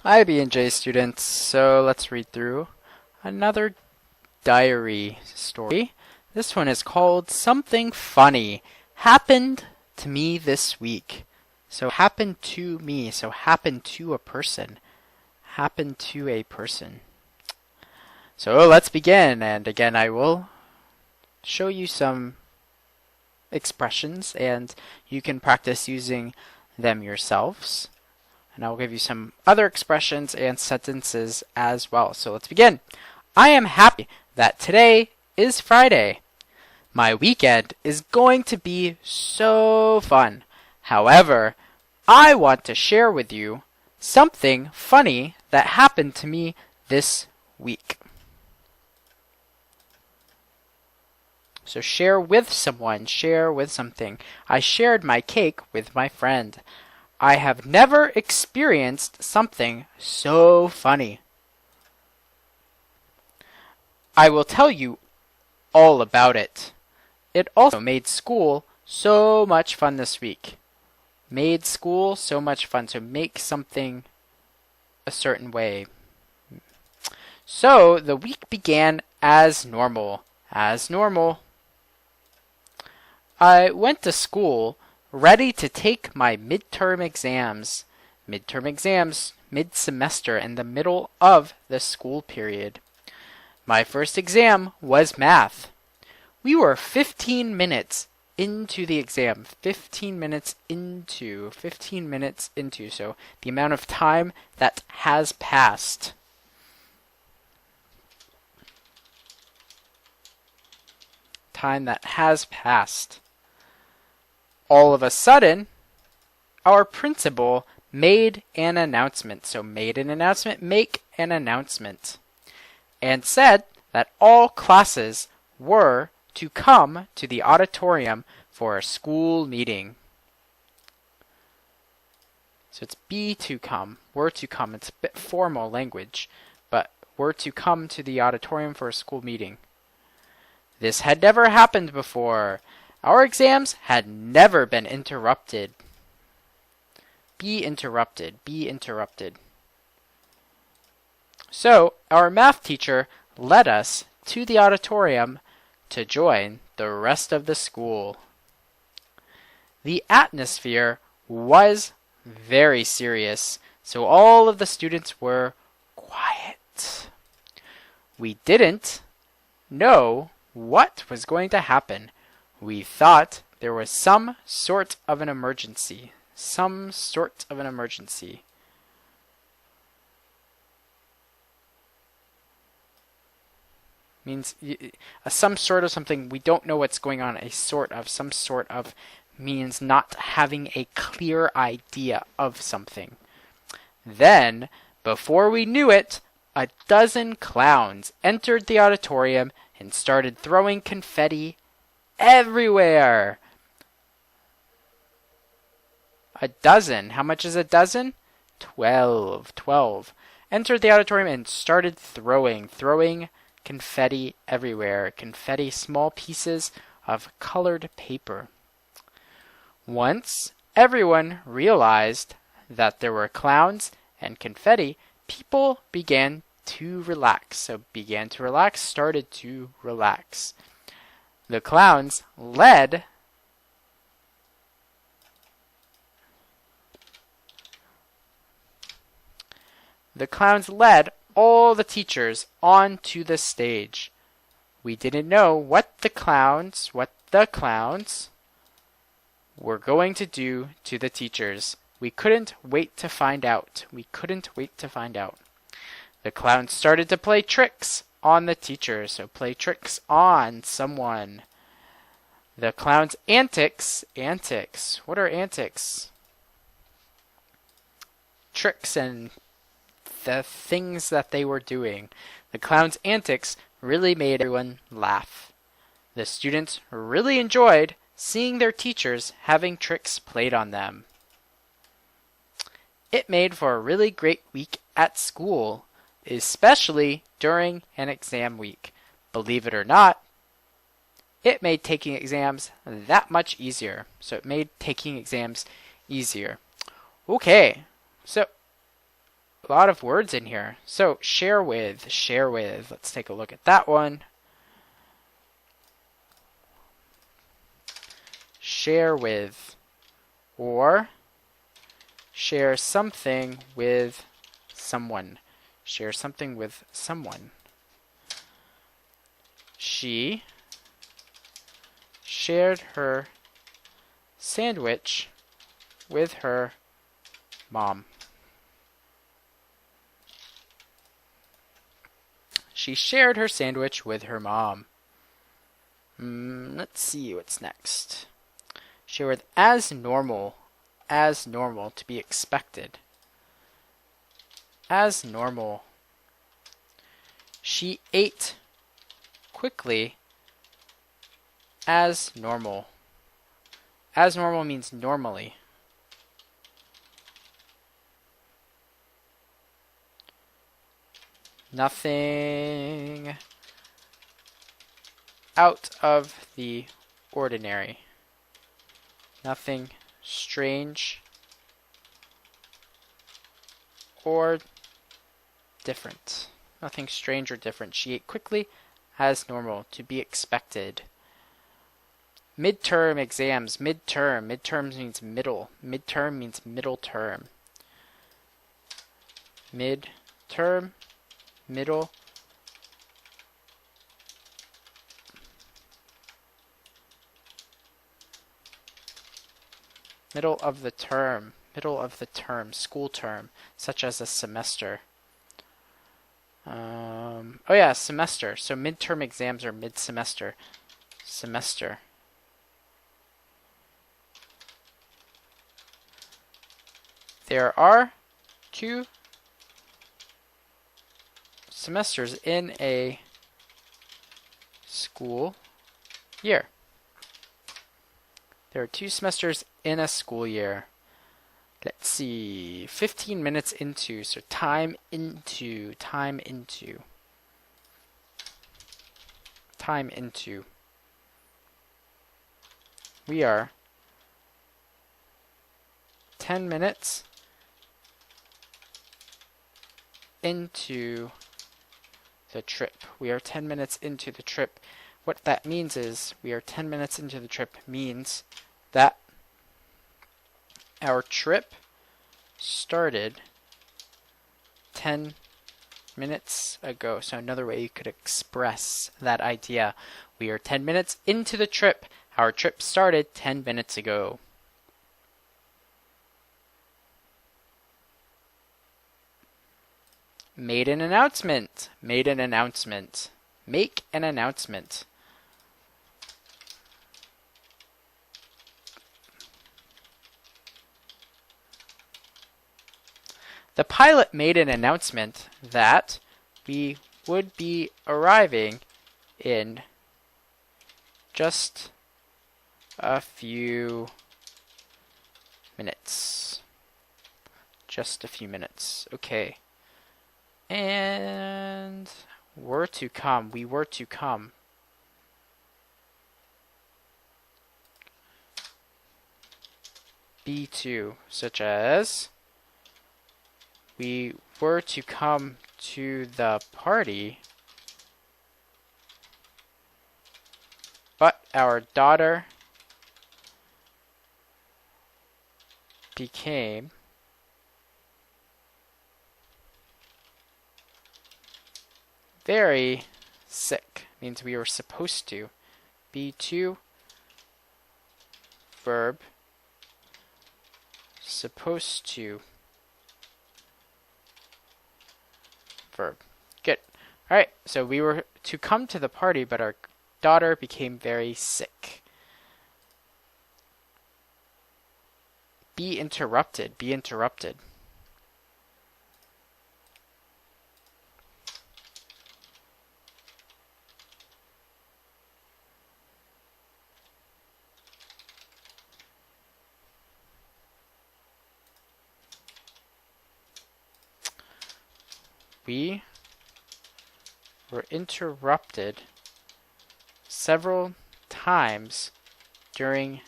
Hi BNJ students, so let's read through another diary story. This one is called Something Funny Happened to Me This Week. So happened to me, so happened to a person. Happened to a person. So let's begin, and again I will show you some expressions and you can practice using them yourselves. And I'll give you some other expressions and sentences as well. So let's begin. I am happy that today is Friday. My weekend is going to be so fun. However, I want to share with you something funny that happened to me this week. So share with someone, share with something. I shared my cake with my friend. I have never experienced something so funny. I will tell you all about it. It also made school so much fun this week. Made school so much fun. So make something a certain way. So the week began as normal. As normal. I went to school ready to take my midterm exams. Midterm exams, mid-semester, in the middle of the school period. My first exam was math. We were 15 minutes into the exam. 15 minutes into. So the amount of time that has passed. Time that has passed. All of a sudden, our principal made an announcement. So made an announcement, make an announcement. And said that all classes were to come to the auditorium for a school meeting. So it's be to come, were to come. It's a bit formal language, but were to come to the auditorium for a school meeting. This had never happened before. Our exams had never been interrupted. Be interrupted. Be interrupted. So, our math teacher led us to the auditorium to join the rest of the school. The atmosphere was very serious, so all of the students were quiet. We didn't know what was going to happen. We thought there was some sort of an emergency. Some sort of an emergency. Means some sort of something. We don't know what's going on. A sort of, some sort of means not having a clear idea of something. Then, before we knew it, a dozen clowns entered the auditorium and started throwing confetti everywhere. A dozen. How much is a dozen? 12. 12. Entered the auditorium and started throwing confetti everywhere. Confetti, small pieces of colored paper. Once everyone realized that there were clowns and confetti, people began to relax. So began to relax, started to relax. The clowns led all the teachers onto the stage. We didn't know what the clowns were going to do to the teachers. We couldn't wait to find out. The clowns started to play tricks on the teachers, so play tricks on someone. The clown's antics. What are antics? Tricks and the things that they were doing. The clown's antics really made everyone laugh. The students really enjoyed seeing their teachers having tricks played on them. It made for a really great week at school, especially during an exam week. Believe it or not, it made taking exams that much easier. So it made taking exams easier. Okay, so a lot of words in here. So share with. Let's take a look at that one. Share with, or share something with someone. Share something with someone. She shared her sandwich with her mom. She shared her sandwich with her mom. Let's see what's next. Share with as normal, to be expected. As normal. She ate quickly as normal. As normal means normally. Nothing out of the ordinary. Nothing strange or different. Nothing strange or different. She ate quickly as normal, to be expected. Midterm exams. Midterm means middle. Midterm means middle term. Midterm, middle. Middle of the term, school term, such as a semester. Oh yeah, semester. So midterm exams are mid-semester. Semester. There are 2 semesters in a school year. There are 2 semesters in a school year. Let's see, 15 minutes into, so time into. We are 10 minutes into the trip. We are 10 minutes into the trip. What that means is we are 10 minutes into the trip means that our trip started 10 minutes ago. So another way you could express that idea. We are 10 minutes into the trip. Our trip started 10 minutes ago. Made an announcement. Make an announcement. The pilot made an announcement that we would be arriving in just a few minutes. Okay. And were to come. We were to come. Be to, such as we were to come to the party, but our daughter became very sick. Means we were supposed to. Be to, verb, supposed to, verb. Good. Alright, so we were to come to the party, but our daughter became very sick. Be interrupted. We were interrupted several times during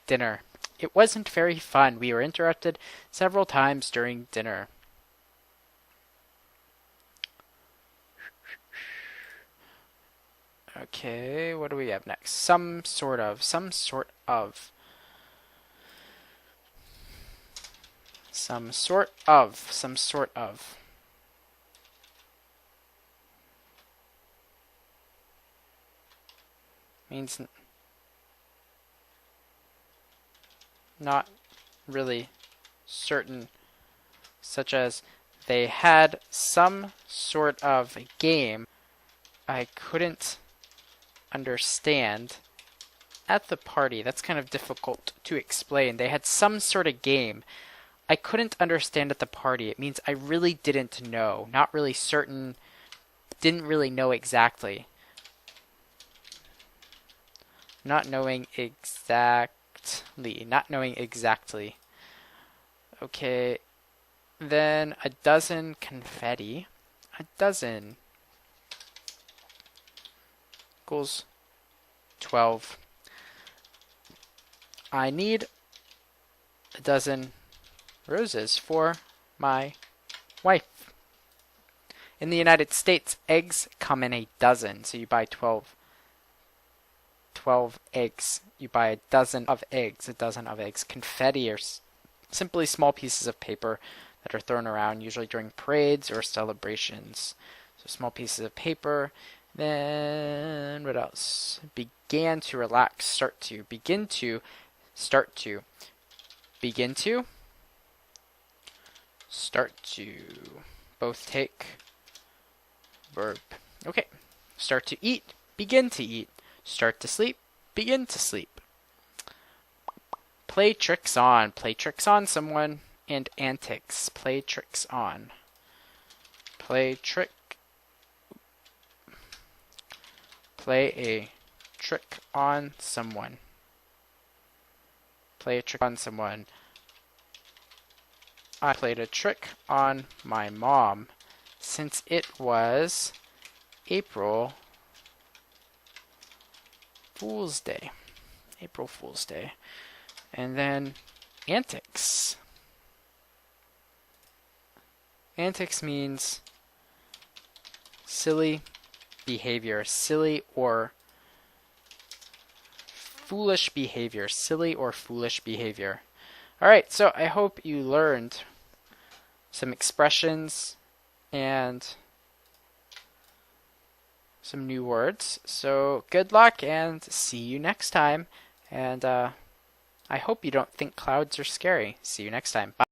dinner. It wasn't very fun. We were interrupted several times during dinner. Okay, what do we have next? Some sort of. Some sort of. Some sort of. Some sort of. Means not really certain, such as they had some sort of game I couldn't understand at the party. That's kind of difficult to explain. They had some sort of game I couldn't understand at the party. It means I really didn't know, not really certain, didn't really know exactly. Not knowing exactly. Not knowing exactly. Okay. Then a dozen confetti. A dozen equals 12. I need a dozen roses for my wife. In the United States, eggs come in a dozen. So you buy 12 eggs. You buy a dozen of eggs. A dozen of eggs. Confetti are simply small pieces of paper that are thrown around, usually during parades or celebrations. So small pieces of paper. Then what else? Began to relax. Start to. Begin to. Start to. Begin to. Start to. Both take. Verb. Okay. Start to eat. Begin to eat. Start to sleep. Begin to sleep. Play tricks on. Play tricks on someone. And antics. Play tricks on. Play trick. Play a trick on someone. Play a trick on someone. I played a trick on my mom since it was April Fool's Day. April Fool's Day. And then antics. Antics means silly behavior, silly or foolish behavior, silly or foolish behavior. Alright, so I hope you learned some expressions and some new words. So good luck and see you next time. And I hope you don't think clouds are scary. See you next time. Bye.